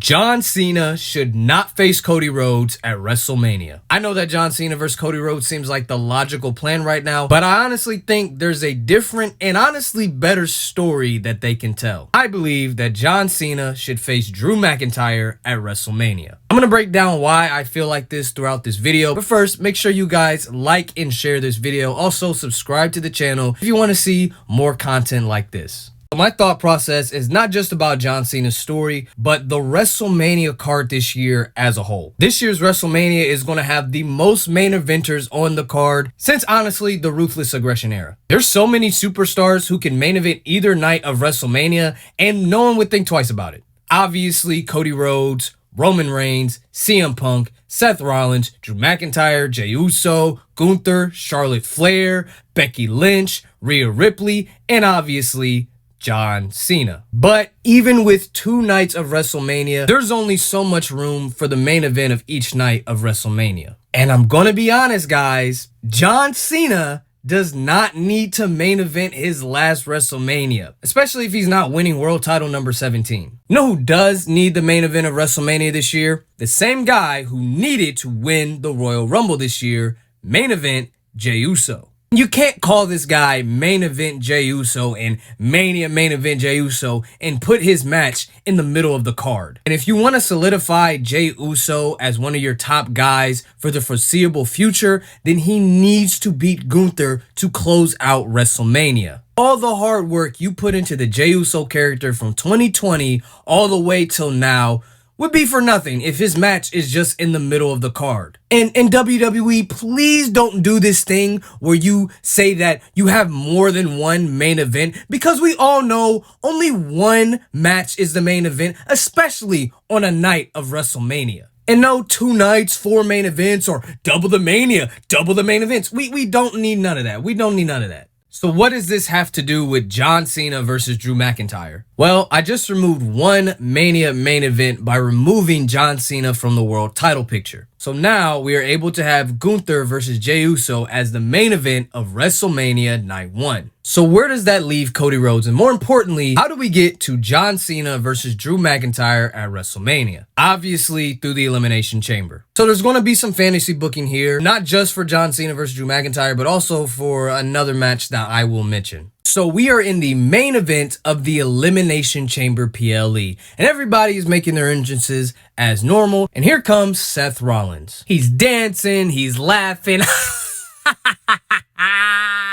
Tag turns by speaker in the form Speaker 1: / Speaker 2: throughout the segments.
Speaker 1: John Cena should not face Cody Rhodes at WrestleMania. I know that John Cena versus Cody Rhodes seems like the logical plan right now, but I honestly think there's a different and honestly better story that they can tell. I believe that John Cena should face Drew McIntyre at WrestleMania. I'm gonna break down why I feel like this throughout this video, but first, make sure you guys like and share this video. Also, subscribe to the channel if you want to see more content like this. My thought process is not just about John Cena's story, but the WrestleMania card this year as a whole. This year's WrestleMania is going to have the most main eventers on the card since, honestly, the Ruthless Aggression era. There's so many superstars who can main event either night of WrestleMania, and no one would think twice about it. Obviously, Cody Rhodes, Roman Reigns, CM Punk, Seth Rollins, Drew McIntyre, Jey Uso, Gunther, Charlotte Flair, Becky Lynch, Rhea Ripley, and obviously John Cena. But even with 2 nights of WrestleMania, there's only so much room for the main event of each night of WrestleMania. And I'm gonna be honest, guys, John Cena does not need to main event his last WrestleMania, especially if he's not winning world title number 17. You know who does need the main event of WrestleMania this year? The same guy who needed to win the Royal Rumble this year, main event Jey Uso. You can't call this guy main event Jey Uso and Mania main event Jey Uso and put his match in the middle of the card. And if you want to solidify Jey Uso as one of your top guys for the foreseeable future, then he needs to beat Gunther to close out WrestleMania. All the hard work you put into the Jey Uso character from 2020 all the way till now would be for nothing if his match is just in the middle of the card. And WWE, please don't do this thing where you say that you have more than one main event, because we all know only one match is the main event, especially on a night of WrestleMania. And no 2 nights, 4 main events, or double the Mania, double the main events. We don't need none of that. We don't need none of that. So what does this have to do with John Cena versus Drew McIntyre? Well, I just removed one Mania main event by removing John Cena from the world title picture. So now we are able to have Gunther versus Jey Uso as the main event of WrestleMania Night 1. So where does that leave Cody Rhodes? And more importantly, how do we get to John Cena versus Drew McIntyre at WrestleMania? Obviously through the Elimination Chamber. So there's going to be some fantasy booking here, not just for John Cena versus Drew McIntyre, but also for another match that I will mention. So we are in the main event of the Elimination Chamber PLE, and everybody is making their entrances as normal. And here comes Seth Rollins. He's dancing, he's laughing.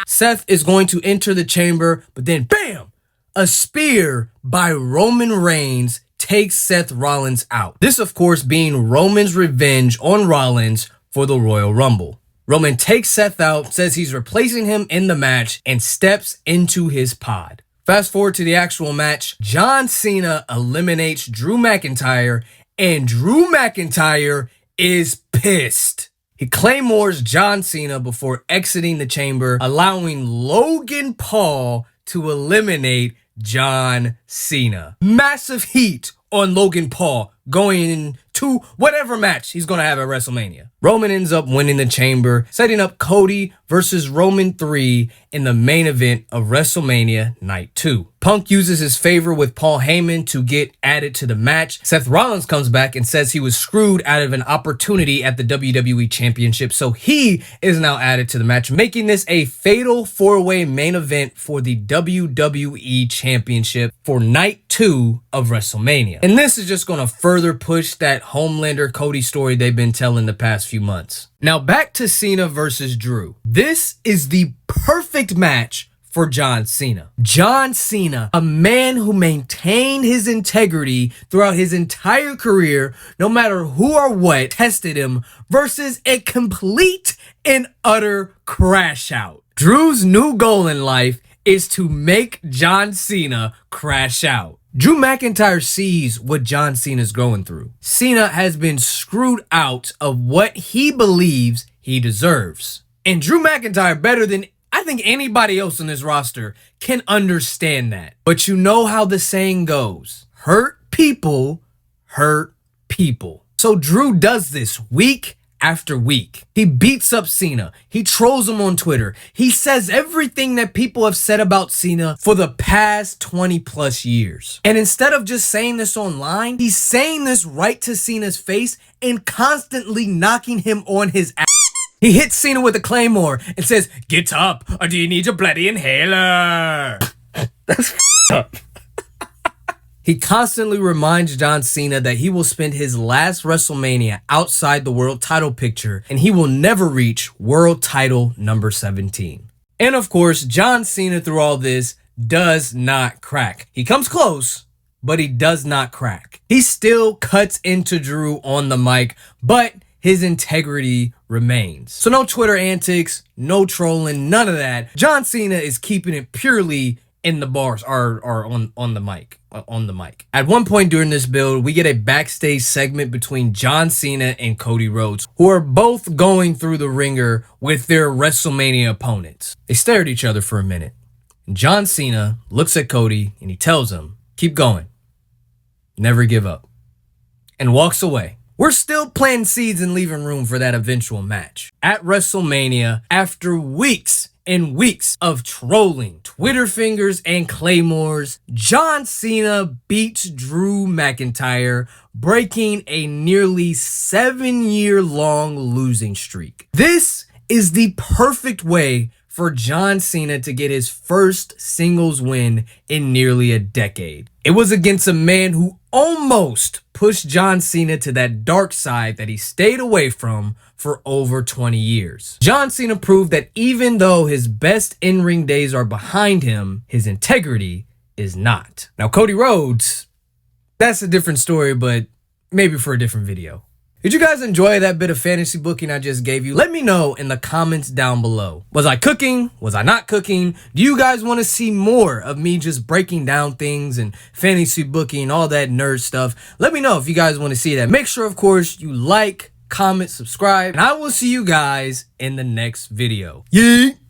Speaker 1: Seth is going to enter the chamber, but then bam, a spear by Roman Reigns takes Seth Rollins out. This, of course, being Roman's revenge on Rollins for the Royal Rumble. Roman takes Seth out, says he's replacing him in the match, and steps into his pod. Fast forward to the actual match. John Cena eliminates Drew McIntyre, and Drew McIntyre is pissed. He claymores John Cena before exiting the chamber, allowing Logan Paul to eliminate John Cena. Massive heat on Logan Paul going into whatever match he's going to have at WrestleMania. Roman ends up winning the chamber, setting up Cody versus Roman 3 in the main event of WrestleMania Night 2. Punk uses his favor with Paul Heyman to get added to the match. Seth Rollins comes back and says he was screwed out of an opportunity at the WWE Championship, so he is now added to the match, making this a fatal 4-way main event for the WWE Championship for Night 2 of WrestleMania. And this is just going to further push that Homelander Cody story they've been telling the past few months. Now back to Cena versus Drew. This is the perfect match for John Cena. John Cena, a man who maintained his integrity throughout his entire career, no matter who or what tested him, versus a complete and utter crash out. Drew's new goal in life is to make John Cena crash out. Drew McIntyre sees what John Cena's going through. Cena has been screwed out of what he believes he deserves. And Drew McIntyre, better than I think anybody else on this roster, can understand that. But you know how the saying goes, hurt people hurt people. So Drew does this week after week. He beats up Cena. He trolls him on Twitter. He says everything that people have said about Cena for the past 20 plus years. And instead of just saying this online, he's saying this right to Cena's face and constantly knocking him on his ass. He hits Cena with a claymore and says, "Get up, or do you need your bloody inhaler?" That's up. He constantly reminds John Cena that he will spend his last WrestleMania outside the world title picture and he will never reach world title number 17. And of course, John Cena through all this does not crack. He comes close, but he does not crack. He still cuts into Drew on the mic, but his integrity remains. So no Twitter antics, no trolling, none of that. John Cena is keeping it purely in the bars or on the mic. At one point during this build, we get a backstage segment between John Cena and Cody Rhodes, who are both going through the ringer with their WrestleMania opponents. They stare at each other for a minute. And John Cena looks at Cody and he tells him, "Keep going. Never give up." And walks away. We're still planting seeds and leaving room for that eventual match. At WrestleMania, after weeks and weeks of trolling, Twitter fingers, and claymores, John Cena beats Drew McIntyre, breaking a nearly 7-year-long losing streak. This is the perfect way for John Cena to get his first singles win in nearly a decade. It was against a man who almost pushed John Cena to that dark side that he stayed away from for over 20 years. John Cena proved that even though his best in-ring days are behind him, his integrity is not. Now, Cody Rhodes, that's a different story, but maybe for a different video. Did you guys enjoy that bit of fantasy booking I just gave you? Let me know in the comments down below. Was I cooking? Was I not cooking? Do you guys want to see more of me just breaking down things and fantasy booking, all that nerd stuff? Let me know if you guys want to see that. Make sure, of course, you like, comment, subscribe, and I will see you guys in the next video. Yeet!